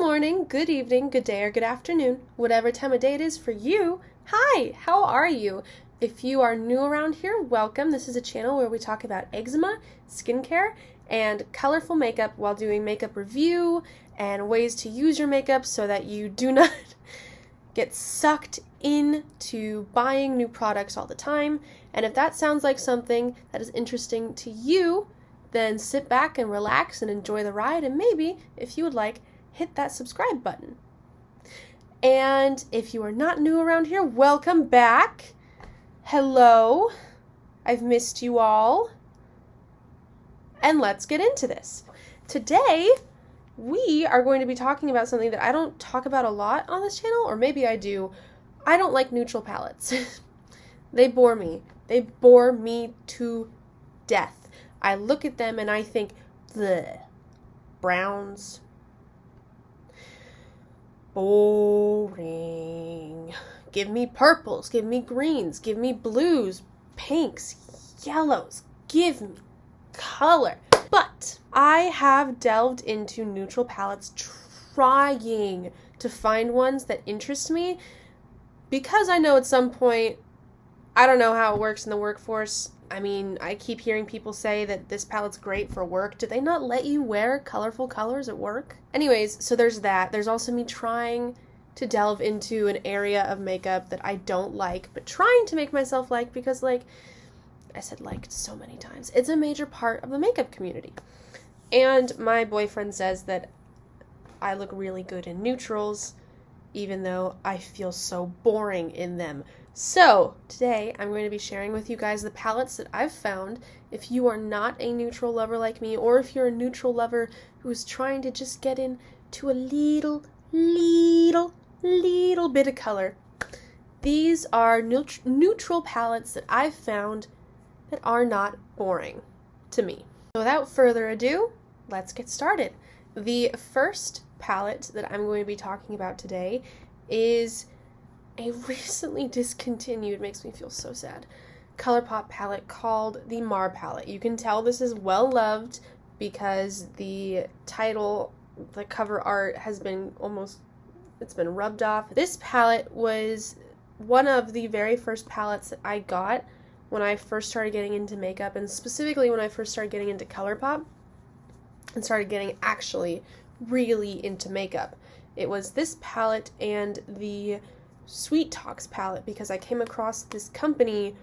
morning, good evening, good day, or good afternoon, whatever time of day it is for you. Hi, how are you? If you are new around here, welcome. This is a channel where we talk about eczema, skincare, and colorful makeup while doing makeup review and ways to use your makeup so that you do not get sucked into buying new products all the time. And if that sounds like something that is interesting to you, then sit back and relax and enjoy the ride, and maybe, if you would like, hit that subscribe button. And if you are not new around here, welcome back. Hello. I've missed you all. And let's get into this. Today, we are going to be talking about something that I don't talk about a lot on this channel, or maybe I do. I don't like neutral palettes. They bore me. They bore me to death. I look at them and I think, bleh, browns, boring. Give me purples, give me greens, give me blues, pinks, yellows, give me color. But I have delved into neutral palettes trying to find ones that interest me because I know at some point, I don't know how it works in the workforce. I mean, I keep hearing people say that this palette's great for work. Do they not let you wear colorful colors at work? Anyways, so there's that. There's also me trying to delve into an area of makeup that I don't like, but trying to make myself like, because like I said liked so many times. It's a major part of the makeup community. And my boyfriend says that I look really good in neutrals, even though I feel so boring in them. So, today I'm going to be sharing with you guys the palettes that I've found. If you are not a neutral lover like me, or if you're a neutral lover who's trying to just get into a little bit of color, these are neutral palettes that I've found that are not boring to me. So without further ado, let's get started. The first palette that I'm going to be talking about today is a recently discontinued, makes me feel so sad, Colourpop palette called the Mar palette. You can tell this is well loved because the title, the cover art has been it's been rubbed off. This palette was one of the very first palettes that I got when I first started getting into makeup, and specifically when I first started getting into Colourpop and started getting actually really into makeup. It was this palette and the Sweet Talks palette, because I came across this company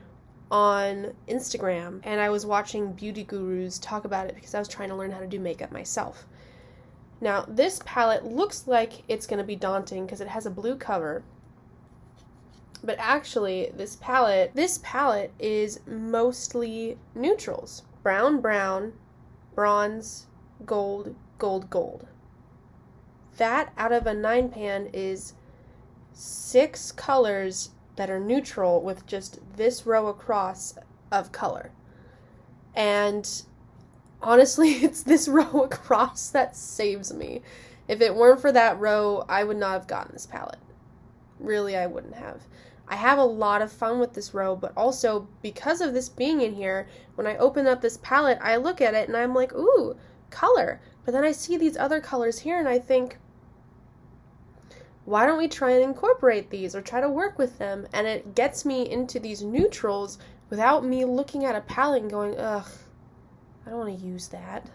on Instagram and I was watching beauty gurus talk about it because I was trying to learn how to do makeup myself. Now, this palette looks like it's going to be daunting because it has a blue cover, but actually this palette is mostly neutrals. Brown, brown, bronze, gold, gold, gold. That out of a 9-pan is 6 colors that are neutral with just this row across of color. And honestly, it's this row across that saves me. If it weren't for that row, I would not have gotten this palette. Really, I wouldn't have. I have a lot of fun with this row, but also because of this being in here, when I open up this palette, I look at it and I'm like, ooh, color. But then I see these other colors here and I think, why don't we try and incorporate these or try to work with them? And it gets me into these neutrals without me looking at a palette and going, ugh, I don't want to use that.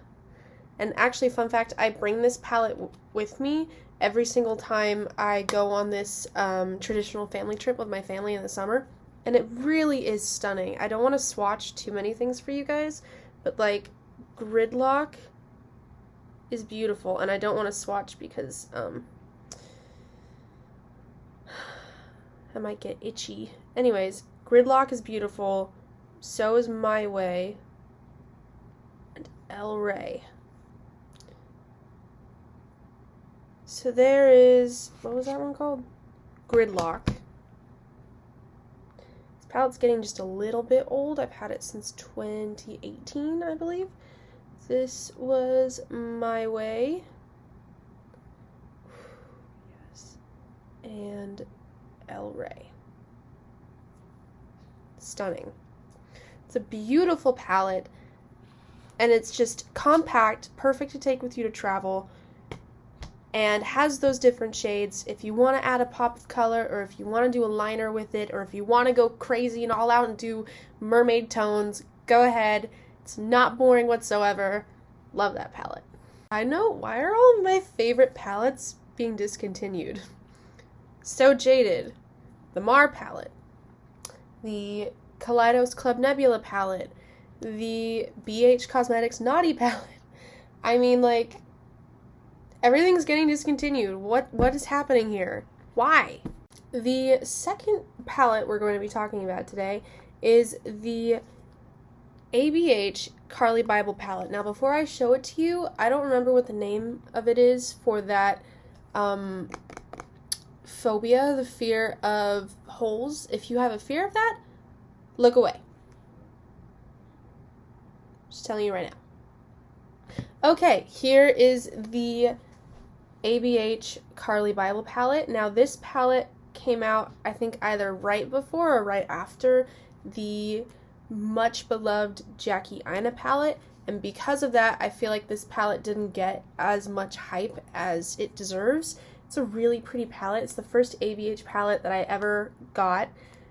And actually, fun fact, I bring this palette with me every single time I go on this traditional family trip with my family in the summer. And it really is stunning. I don't want to swatch too many things for you guys, but like Gridlock is beautiful. And I don't want to swatch because I might get itchy. Anyways, Gridlock is beautiful. So is My Way. And El Rey. So there is, what was that one called? Gridlock. This palette's getting just a little bit old. I've had it since 2018, I believe. This was My Way. Yes. And El Rey. Stunning. It's a beautiful palette, and it's just compact, perfect to take with you to travel. and has those different shades. If you want to add a pop of color, or if you want to do a liner with it, or if you want to go crazy and all out and do mermaid tones, go ahead. It's not boring whatsoever. Love that palette. I know, why are all of my favorite palettes being discontinued? So Jaded, the Mar palette, the Kaleidos Club Nebula palette, the BH Cosmetics Naughty palette. I mean, like, everything's getting discontinued. What is happening here? Why? The second palette we're going to be talking about today is the ABH Carly Bible palette. Now, before I show it to you, I don't remember what the name of it is for that phobia, the fear of holes. If you have a fear of that, look away. Just telling you right now. Okay, here is the ABH Carly Bible palette. Now, this palette came out, I think, either right before or right after the much beloved Jackie Aina palette, and because of that, I feel like this palette didn't get as much hype as it deserves. It's a really pretty palette. It's the first ABH palette that I ever got,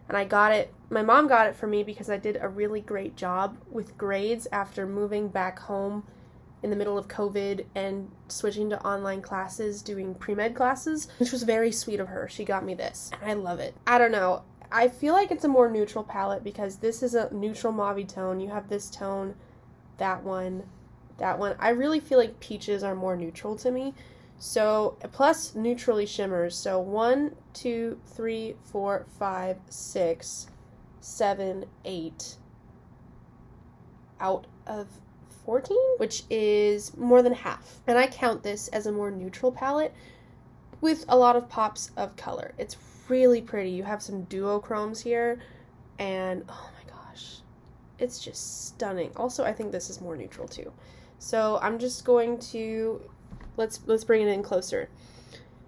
and I got it, my mom got it for me because I did a really great job with grades after moving back home in the middle of COVID and switching to online classes, doing pre-med classes, which was very sweet of her. She got me this, and I love it. I don't know. I feel like it's a more neutral palette because this is a neutral mauve tone. You have this tone, that one, that one. I really feel like peaches are more neutral to me. So, plus neutrally shimmers. So 1, 2, 3, 4, 5, 6, 7, 8 out of 14, which is more than half. And I count this as a more neutral palette with a lot of pops of color. It's really pretty. You have some duochromes here, and oh my gosh, it's just stunning. Also, I think this is more neutral too. So I'm just going to, let's bring it in closer.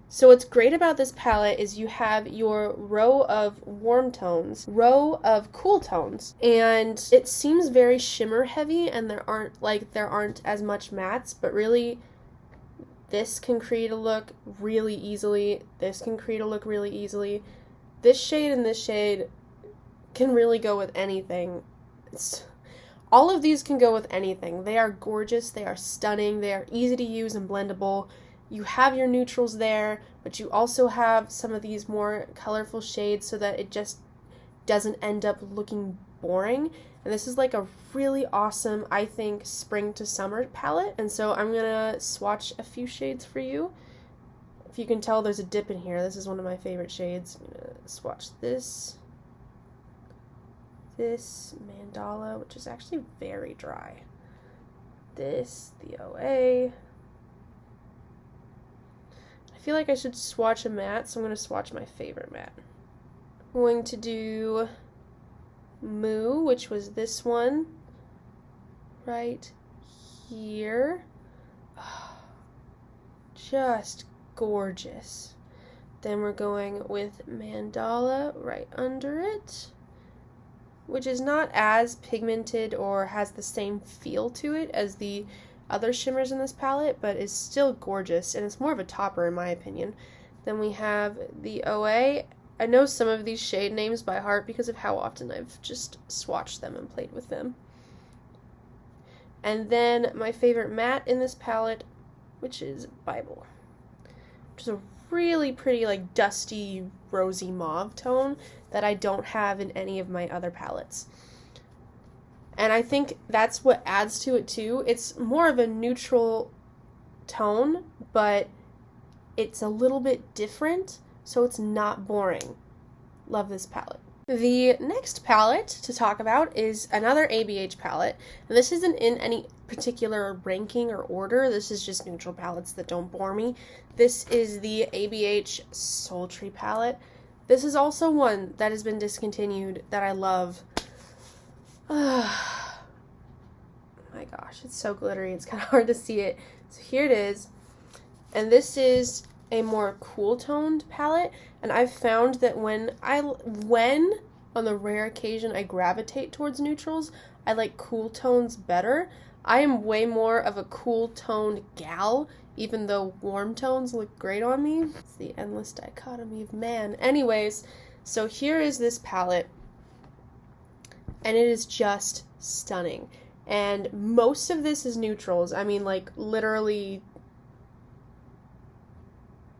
So what's great about this palette is you have your row of warm tones, row of cool tones, and it seems very shimmer heavy, and there aren't as much mattes, but really this can create a look really easily. This can create a look really easily. This shade and this shade can really go with anything. All of these can go with anything. They are gorgeous. They are stunning. They are easy to use and blendable. You have your neutrals there, but you also have some of these more colorful shades so that it just doesn't end up looking boring. And this is like a really awesome, I think, spring to summer palette. And so I'm gonna swatch a few shades for you. If you can tell, there's a dip in here. This is one of my favorite shades. I'm gonna swatch this mandala, which is actually very dry. This, the OA. I feel like I should swatch a matte, so I'm gonna swatch my favorite matte. I'm going to do Moo, which was this one right here. Just gorgeous. Then we're going with Mandala right under it, which is not as pigmented or has the same feel to it as the other shimmers in this palette, but is still gorgeous, and it's more of a topper in my opinion. Then we have the OA. I know some of these shade names by heart because of how often I've just swatched them and played with them. And then my favorite matte in this palette, which is Bible, which is a really pretty, like, dusty, rosy mauve tone that I don't have in any of my other palettes. And I think that's what adds to it too. It's more of a neutral tone, but it's a little bit different, so it's not boring. Love this palette. The next palette to talk about is another ABH palette. And this isn't in any particular ranking or order. This is just neutral palettes that don't bore me. This is the ABH Sultry palette. This is also one that has been discontinued that I love. Oh my gosh, it's so glittery. It's kind of hard to see it. So here it is. And this is a more cool toned palette, and I've found that when on the rare occasion I gravitate towards neutrals, I like cool tones better. I am way more of a cool toned gal even though warm tones look great on me. It's the endless dichotomy of man. Anyways, so here is this palette, and it is just stunning. And most of this is neutrals. I mean, like, literally,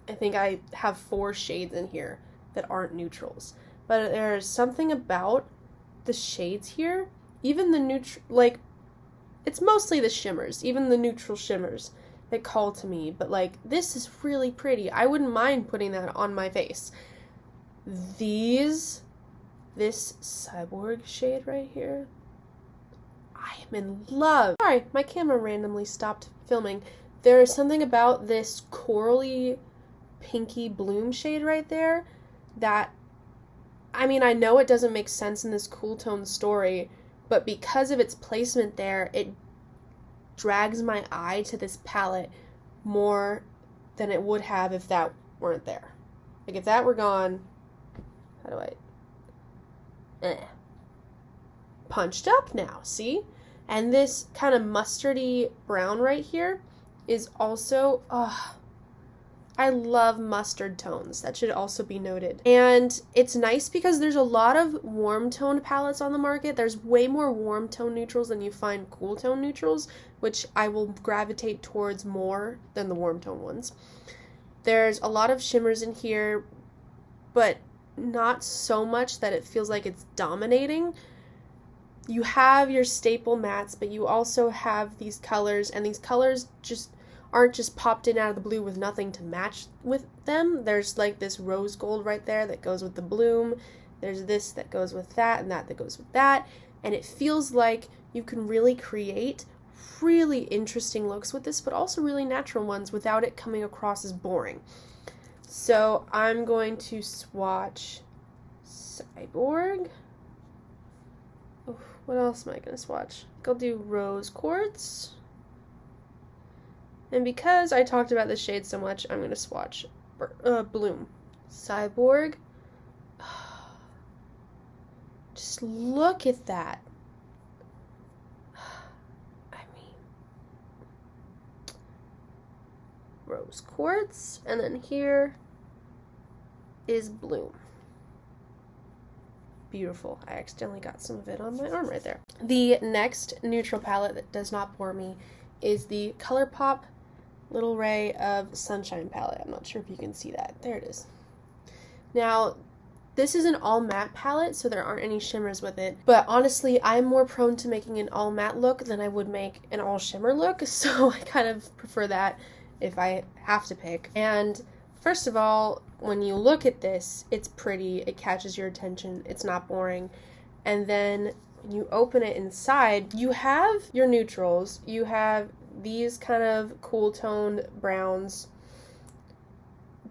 I think I have 4 shades in here that aren't neutrals. But there's something about the shades here, even the neutral, like, it's mostly the shimmers, even the neutral shimmers that call to me. But, like, this is really pretty. I wouldn't mind putting that on my face. This Cyborg shade right here, I am in love. Sorry, my camera randomly stopped filming. There is something about this corally pinky bloom shade right there that, I mean, I know it doesn't make sense in this cool tone story, but because of its placement there, it drags my eye to this palette more than it would have if that weren't there. Like, if that were gone, how do I... punched up now, see? And this kind of mustardy brown right here is also, I love mustard tones. That should also be noted. And it's nice because there's a lot of warm toned palettes on the market. There's way more warm tone neutrals than you find cool tone neutrals, which I will gravitate towards more than the warm tone ones. There's a lot of shimmers in here, but not so much that it feels like it's dominating. You have your staple mattes, but you also have these colors, and these colors just aren't just popped in out of the blue with nothing to match with them. There's like this rose gold right there that goes with the bloom. There's this that goes with that, and that goes with that. And it feels like you can really create really interesting looks with this, but also really natural ones without it coming across as boring. So I'm going to swatch Cyborg. Oh, what else am I going to swatch? I'll do Rose Quartz. And because I talked about this shade so much, I'm going to swatch Bloom. Cyborg. Just look at that. I mean, Rose Quartz. And then here is Bloom. Beautiful. I accidentally got some of it on my arm right there. The next neutral palette that does not bore me is the Colourpop Little Ray of Sunshine palette. I'm not sure if you can see that. There it is. Now, this is an all matte palette, so there aren't any shimmers with it. But honestly, I'm more prone to making an all matte look than I would make an all shimmer look, so I kind of prefer that if I have to pick. And first of all, when you look at this, it's pretty, it catches your attention, it's not boring. And then when you open it inside, you have your neutrals, you have these kind of cool toned browns,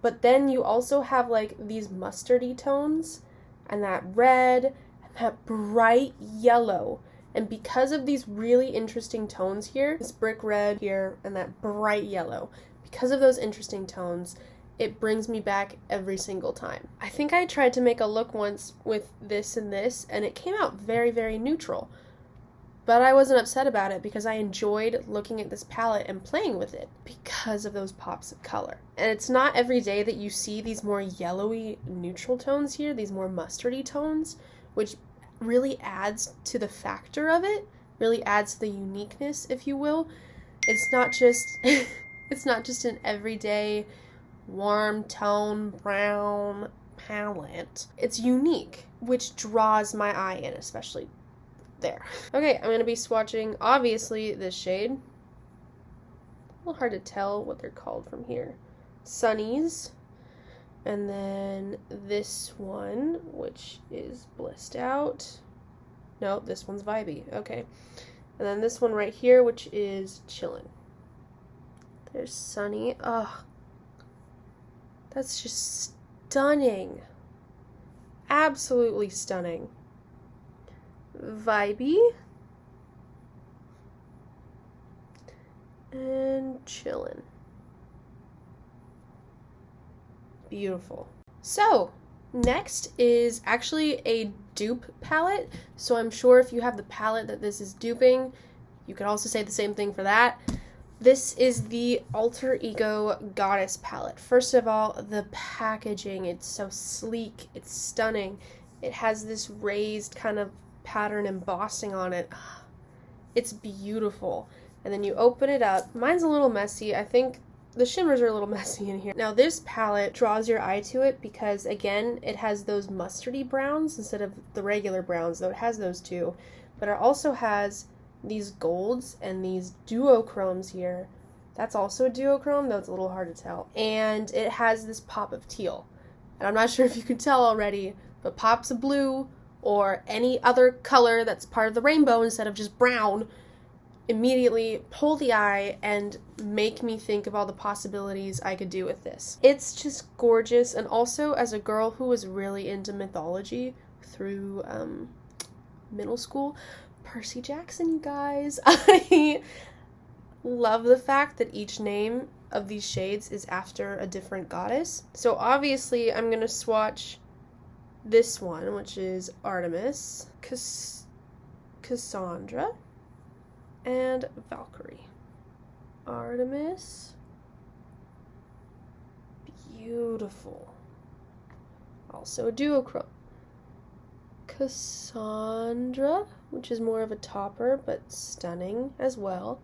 but then you also have like these mustardy tones and that red and that bright yellow. And because of these really interesting tones here, this brick red here and that bright yellow, because of those interesting tones, it brings me back every single time. I think I tried to make a look once with this and this, and it came out very, very neutral. But I wasn't upset about it because I enjoyed looking at this palette and playing with it because of those pops of color. And it's not every day that you see these more yellowy neutral tones here, these more mustardy tones, which really adds to the factor of it, really adds to the uniqueness, if you will. It's not just it's not just an everyday warm tone brown palette. It's unique, which draws my eye in, especially there. Okay, I'm going to be swatching, obviously, this shade. A little hard to tell what they're called from here. Sunnies. And then this one, which is Blissed Out. No, this one's Vibey. Okay. And then this one right here, which is Chillin'. There's Sunny. Oh, that's just stunning. Absolutely stunning. Vibey. And Chillin'. Beautiful. So, next is actually a dupe palette. So I'm sure if you have the palette that this is duping, you could also say the same thing for that. This is the Alter Ego Goddess palette. First of all, the packaging, it's so sleek, it's stunning. It has this raised kind of pattern embossing on it. It's beautiful. And then you open it up. Mine's a little messy. I think the shimmers are a little messy in here. Now this palette draws your eye to it because, again, it has those mustardy browns instead of the regular browns, though it has those too. But it also has these golds and these duochromes here. That's also a duochrome, though it's a little hard to tell. And it has this pop of teal. And I'm not sure if you can tell already, but pops of blue or any other color that's part of the rainbow instead of just brown immediately pull the eye and make me think of all the possibilities I could do with this. It's just gorgeous, and also as a girl who was really into mythology through middle school, Percy Jackson, you guys. I love the fact that each name of these shades is after a different goddess. So obviously I'm going to swatch this one, which is Artemis, Cassandra, and Valkyrie. Artemis, beautiful. Also a duochrome. Cassandra, which is more of a topper, but stunning as well.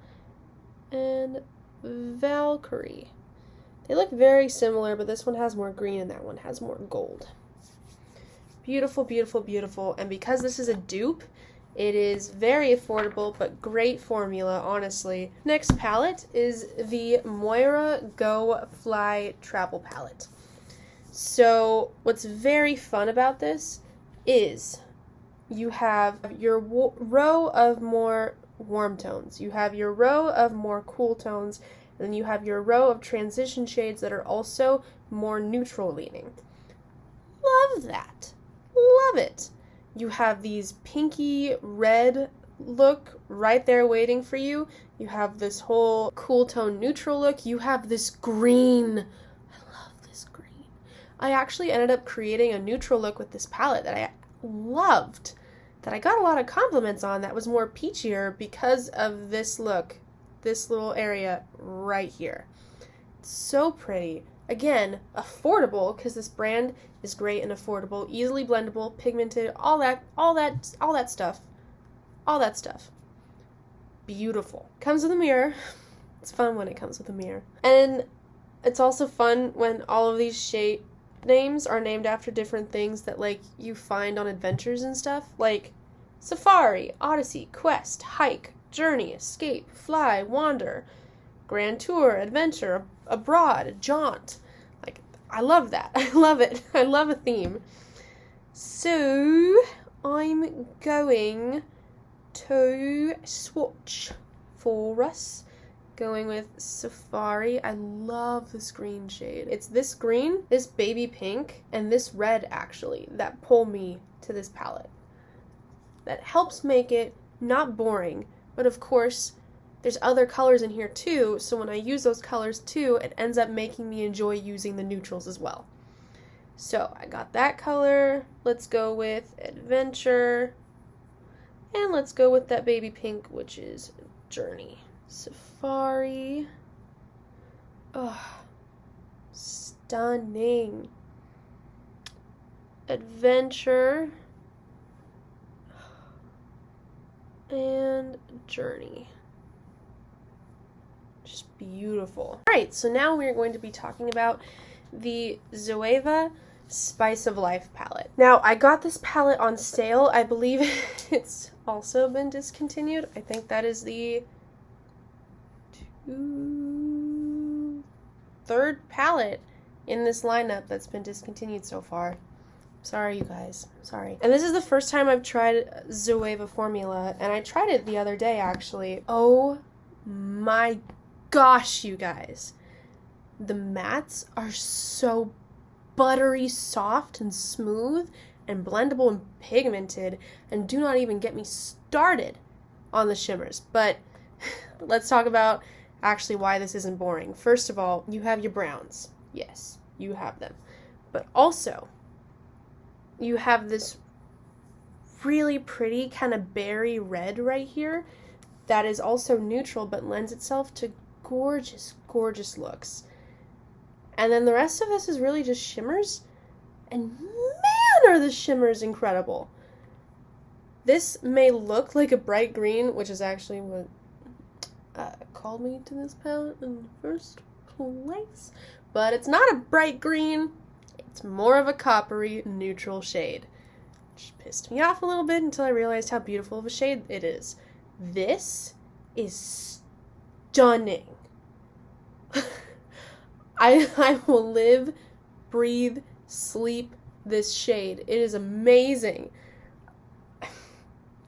And Valkyrie. They look very similar, but this one has more green and that one has more gold. Beautiful, beautiful, beautiful. And because this is a dupe, it is very affordable, but great formula, honestly. Next palette is the Moira Go Fly Travel Palette. So what's very fun about this is you have your row of more warm tones, you have your row of more cool tones, and then you have your row of transition shades that are also more neutral leaning. Love that. Love it. You have these pinky red look right there waiting for you. You have this whole cool tone neutral look. You have this green. I love this green. I actually ended up creating a neutral look with this palette that I loved, that I got a lot of compliments on, that was more peachier because of this look, this little area right here. It's so pretty. Again, affordable, because this brand is great and affordable, easily blendable, pigmented, all that stuff. Beautiful. Comes with a mirror. It's fun when it comes with a mirror. And it's also fun when all of these shade names are named after different things that, like, you find on adventures and stuff, like Safari, Odyssey, Quest, Hike, Journey, Escape, Fly, Wander, Grand Tour, Adventure, Abroad, Jaunt. Like, I love that. I love it. I love a theme. So I'm going to swatch for us. Going with Safari. I love this green shade. It's this green, this baby pink, and this red, actually, that pull me to this palette. That helps make it not boring, but of course, there's other colors in here too, so when I use those colors too, it ends up making me enjoy using the neutrals as well. So I got that color. Let's go with Adventure. And let's go with that baby pink, which is Journey. Safari. Oh, stunning. Adventure. And Journey. Just beautiful. Alright, so now we're going to be talking about the Zoeva Spice of Life palette. Now, I got this palette on sale. I believe it's also been discontinued. I think that is the third palette in this lineup that's been discontinued so far. Sorry, you guys. Sorry. And this is the first time I've tried Zoeva Formula, and I tried it the other day, actually. Oh my gosh, you guys. The mattes are so buttery soft and smooth and blendable and pigmented, and do not even get me started on the shimmers. But let's talk about actually why this isn't boring. First of all, you have your browns. Yes, you have them. But also, you have this really pretty kind of berry red right here that is also neutral but lends itself to gorgeous, gorgeous looks. And then the rest of this is really just shimmers. And man, are the shimmers incredible. This may look like a bright green, which is actually what called me to this palette in the first place. But it's not a bright green. It's more of a coppery neutral shade. Which pissed me off a little bit until I realized how beautiful of a shade it is. This is stunning. I will live, breathe, sleep this shade. It is amazing.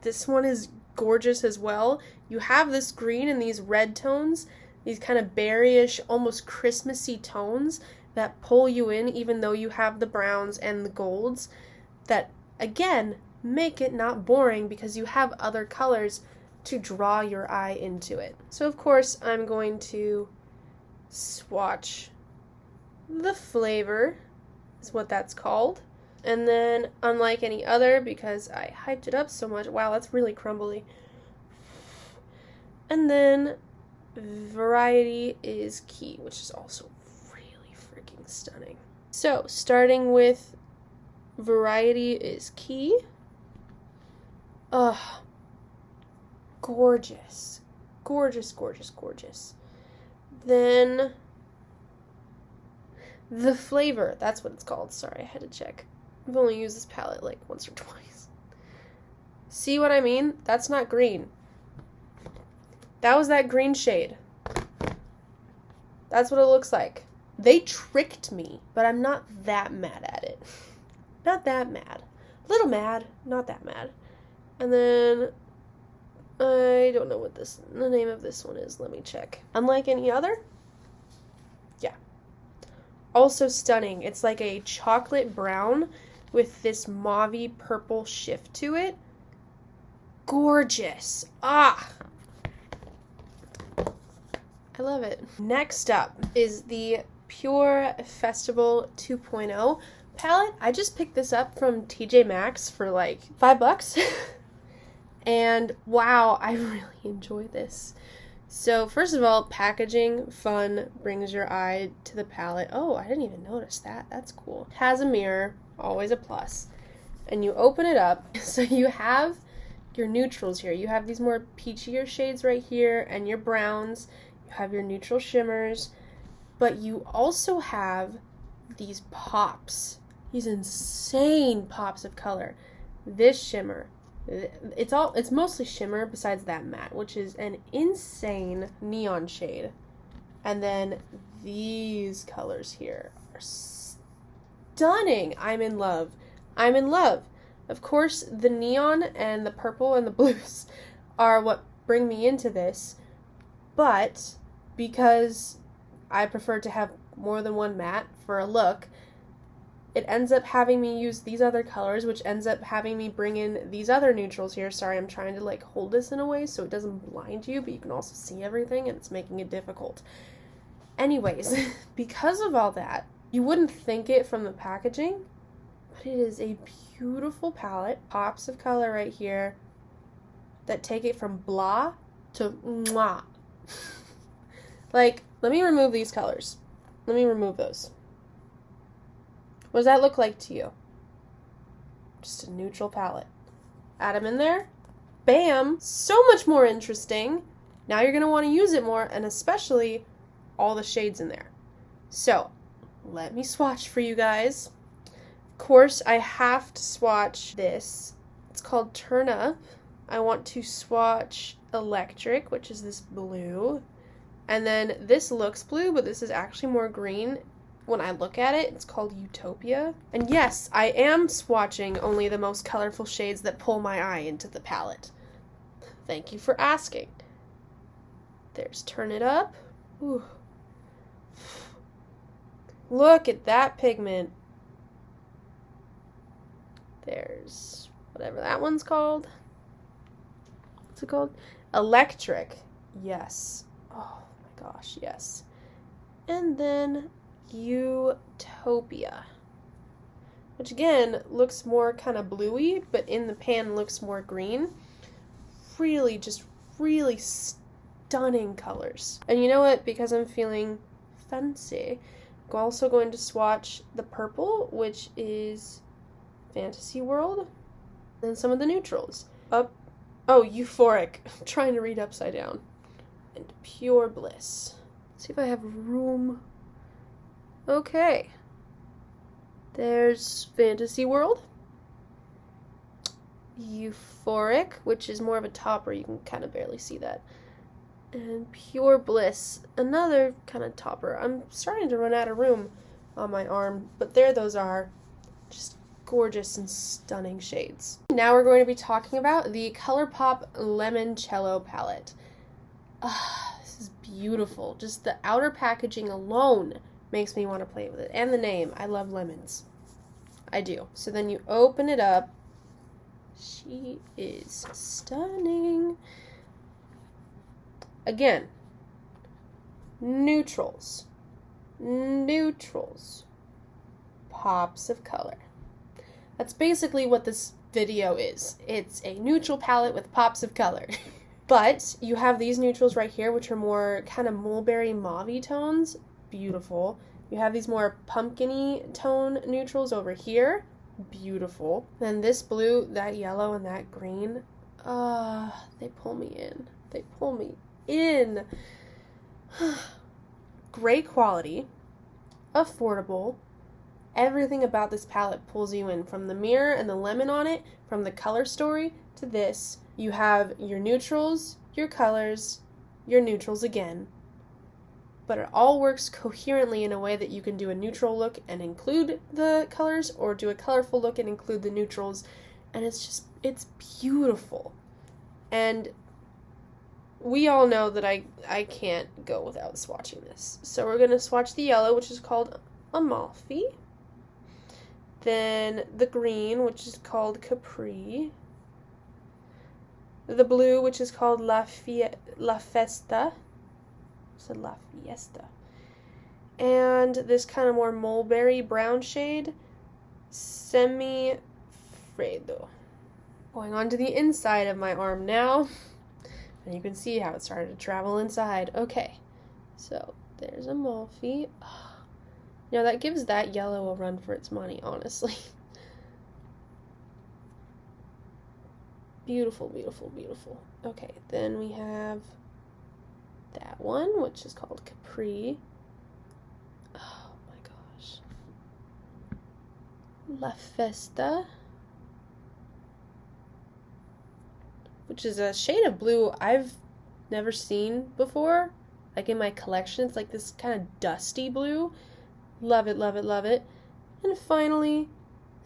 This one is gorgeous as well. You have this green and these red tones, these kind of berryish, almost Christmassy tones that pull you in even though you have the browns and the golds that, again, make it not boring because you have other colors to draw your eye into it. So of course I'm going to swatch the flavor, is what that's called. And then, unlike any other, because I hyped it up so much, wow, that's really crumbly. And then variety is key, which is also really freaking stunning. So starting with variety is key. Ugh, gorgeous, gorgeous, gorgeous, gorgeous. Then the flavor, that's what it's called. Sorry, I had to check. I've only used this palette like once or twice. See what I mean? That's not green. That was that green shade. That's what it looks like. They tricked me, but I'm not that mad at it. Not that mad. A little mad, not that mad. And then I don't know what the name of this one is. Let me check. Unlike any other? Yeah. Also stunning. It's like a chocolate brown with this mauvey purple shift to it. Gorgeous. Ah! I love it. Next up is the PÜR Festival 2.0 palette. I just picked this up from TJ Maxx for like $5. And wow, I really enjoy this. So first of all, packaging, fun, brings your eye to the palette. Oh, I didn't even notice that. That's cool. It has a mirror, always a plus. And you open it up, so you have your neutrals here. You have these more peachier shades right here, and your browns. You have your neutral shimmers, but you also have these pops. These insane pops of color. This shimmer. It's mostly shimmer besides that matte, which is an insane neon shade. And then these colors here are stunning. I'm in love. I'm in love. Of course, the neon and the purple and the blues are what bring me into this, but because I prefer to have more than one matte for a look, it ends up having me use these other colors, which ends up having me bring in these other neutrals here. Sorry, I'm trying to like hold this in a way so it doesn't blind you, but you can also see everything and it's making it difficult. Anyways, because of all that, you wouldn't think it from the packaging, but it is a beautiful palette. Pops of color right here that take it from blah to mwah. Like, let me remove these colors. Let me remove those. What does that look like to you? Just a neutral palette. Add them in there. Bam! So much more interesting. Now you're going to want to use it more, and especially all the shades in there. So, let me swatch for you guys. Of course, I have to swatch this. It's called Turn Up. I want to swatch Electric, which is this blue. And then this looks blue, but this is actually more green. When I look at it, it's called Utopia. And yes, I am swatching only the most colorful shades that pull my eye into the palette. Thank you for asking. There's Turn It Up. Ooh. Look at that pigment. There's whatever that one's called. What's it called? Electric. Yes. Oh my gosh, yes. And then Utopia, which again looks more kind of bluey, but in the pan looks more green. Really, just really stunning colors. And you know what? Because I'm feeling fancy, I'm also going to swatch the purple, which is Fantasy World, and some of the neutrals. Oh, Euphoric. I'm trying to read upside down. And Pure Bliss. Let's see if I have room. Okay. There's Fantasy World. Euphoric, which is more of a topper. You can kind of barely see that. And Pure Bliss, another kind of topper. I'm starting to run out of room on my arm, but there those are. Just gorgeous and stunning shades. Now we're going to be talking about the Colourpop Limoncello palette. This is beautiful. Just the outer packaging alone makes me want to play with it. And the name. I love lemons. I do. So then you open it up. She is stunning. Again, neutrals, pops of color. That's basically what this video is. It's a neutral palette with pops of color. But you have these neutrals right here, which are more kind of mulberry mauve-y tones. Beautiful. You have these more pumpkin-y tone neutrals over here. Beautiful. Then this blue, that yellow, and that green. They pull me in. They pull me in. Great quality. Affordable. Everything about this palette pulls you in, from the mirror and the lemon on it, from the color story to this. You have your neutrals, your colors, your neutrals again. But it all works coherently in a way that you can do a neutral look and include the colors, or do a colorful look and include the neutrals. And it's beautiful. And we all know that I can't go without swatching this. So we're going to swatch the yellow, which is called Amalfi. Then the green, which is called Capri. The blue, which is called La Festa. So La Fiesta. And this kind of more mulberry brown shade, Semifredo. Going on to the inside of my arm now. And you can see how it started to travel inside. Okay, so there's Amalfi. Now that gives that yellow a run for its money, honestly. Beautiful, beautiful, beautiful. Okay, then we have that one, which is called Capri. Oh my gosh. La Festa, which is a shade of blue I've never seen before, like in my collection. It's like this kind of dusty blue. Love it, love it, love it. And finally,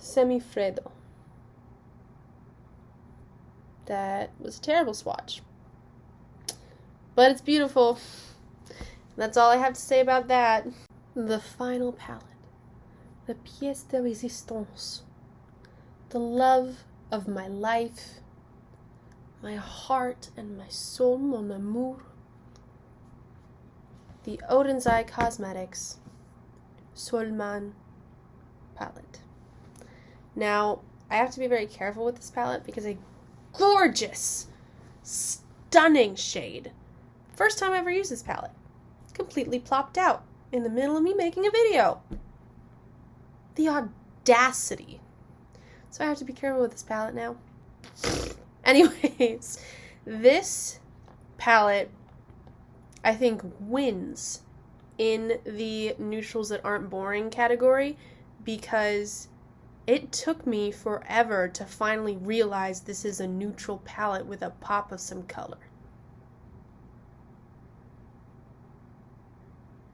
Semifredo. That was a terrible swatch, but it's beautiful. That's all I have to say about that. The final palette, the pièce de résistance, the love of my life, my heart and my soul, mon amour, the Odin's Eye Cosmetics Solman palette. Now, I have to be very careful with this palette because a gorgeous, stunning shade. First time I ever used this palette. Completely plopped out in the middle of me making a video. The audacity. So I have to be careful with this palette now. Anyways, this palette, I think, wins in the neutrals that aren't boring category, because it took me forever to finally realize this is a neutral palette with a pop of some color.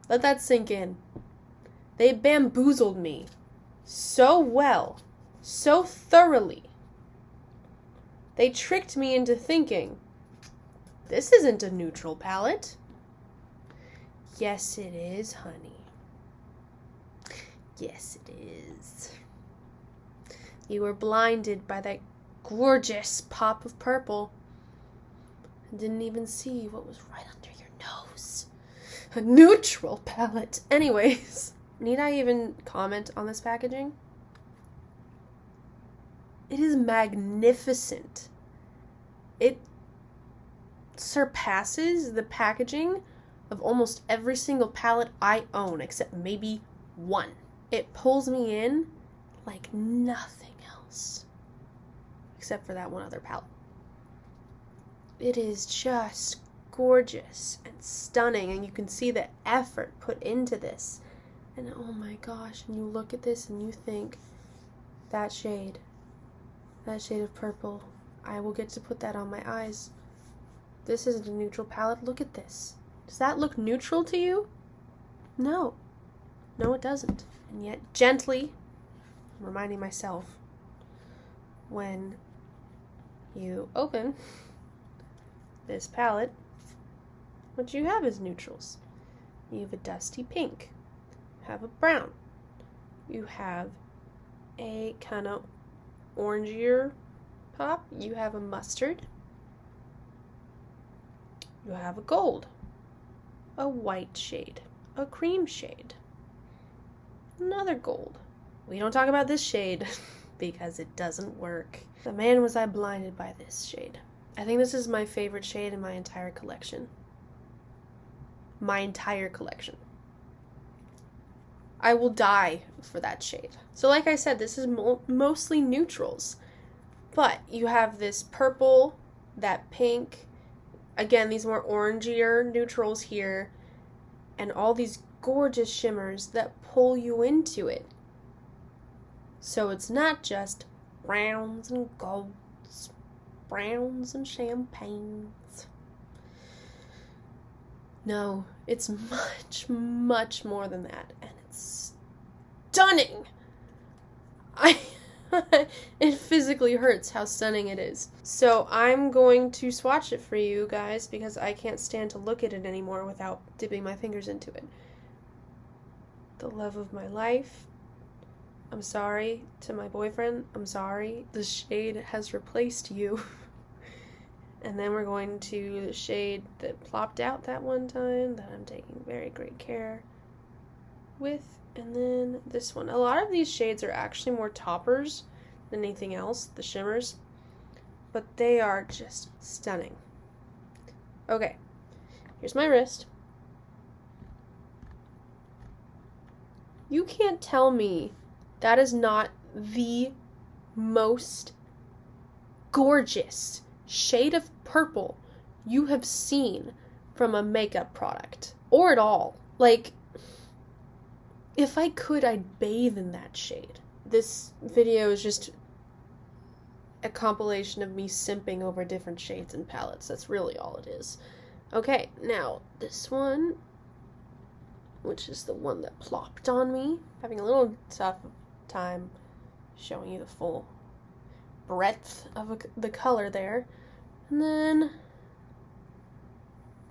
Let that sink in. They bamboozled me so well, so thoroughly. They tricked me into thinking, this isn't a neutral palette. Yes, it is, honey. Yes, it is. You were blinded by that gorgeous pop of purple and didn't even see what was right under your nose. A neutral palette. Anyways, need I even comment on this packaging? It is magnificent. surpasses the packaging of almost every single palette I own, except maybe one. It pulls me in like nothing else, except for that one other palette. It is just gorgeous and stunning, and you can see the effort put into this. And oh my gosh, and you look at this and you think, that shade of purple, I will get to put that on my eyes. This isn't a neutral palette. Look at this. Does that look neutral to you? No. No, it doesn't. And yet, gently, I'm reminding myself, when you open this palette, what you have is neutrals. You have a dusty pink. You have a brown. You have a kind of orangier pop. You have a mustard. You have a gold, a white shade, a cream shade, another gold. We don't talk about this shade because it doesn't work. The man was I blinded by this shade. I think this is my favorite shade in my entire collection. My entire collection. I will die for that shade. So like I said, this is mostly neutrals. But you have this purple, that pink, again, these more orangier neutrals here, and all these gorgeous shimmers that pull you into it. So it's not just browns and golds, browns and champagnes. No, it's much, much more than that, and it's stunning. It physically hurts how stunning it is. So I'm going to swatch it for you guys because I can't stand to look at it anymore without dipping my fingers into it. The love of my life. I'm sorry to my boyfriend. I'm sorry. The shade has replaced you. And then we're going to the shade that plopped out that one time that I'm taking very great care with. And then this one. A lot of these shades are actually more toppers than anything else, the shimmers. But they are just stunning. Okay, here's my wrist. You can't tell me that is not the most gorgeous shade of purple you have seen from a makeup product. Or at all. Like, if I could, I'd bathe in that shade. This video is just a compilation of me simping over different shades and palettes. That's really all it is. Okay, now this one, which is the one that plopped on me. Having a little tough time showing you the full breadth of the color there. And then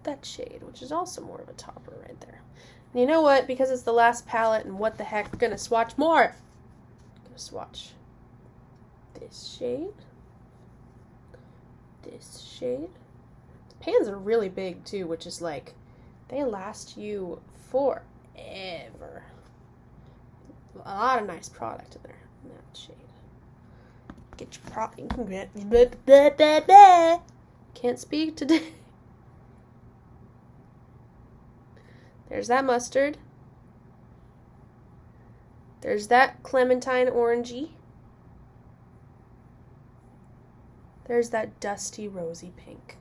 that shade, which is also more of a topper right there. And you know what? Because it's the last palette and what the heck, we're gonna swatch more. I'm gonna swatch this shade. This shade. The pans are really big too, which is like, they last you forever. A lot of nice product in there. In that shade. Get your can't speak today. There's that mustard. There's that clementine orangey. There's that dusty rosy pink.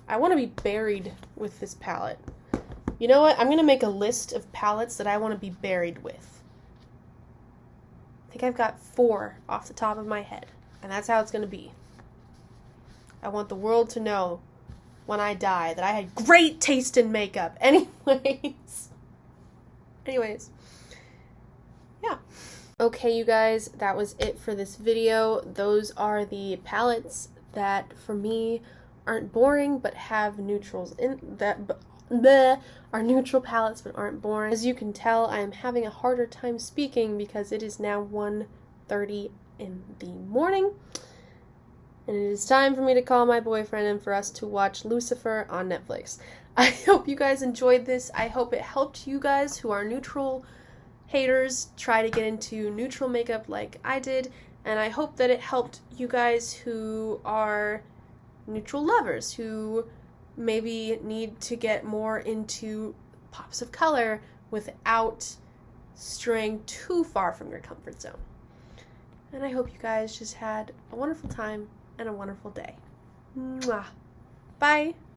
I want to be buried with this palette. You know what? I'm going to make a list of palettes that I want to be buried with. I think I've got 4 off the top of my head. And that's how it's going to be. I want the world to know when I die that I had great taste in makeup. Anyways. Yeah. Okay, you guys, that was it for this video. Those are the palettes that, for me, aren't boring but have neutrals in that. Are neutral palettes but aren't boring. As you can tell, I am having a harder time speaking because it is now 1:30 in the morning. And it is time for me to call my boyfriend and for us to watch Lucifer on Netflix. I hope you guys enjoyed this. I hope it helped you guys who are neutral haters try to get into neutral makeup like I did. And I hope that it helped you guys who are neutral lovers, who maybe need to get more into pops of color without straying too far from your comfort zone. And I hope you guys just had a wonderful time and a wonderful day. Mwah. Bye.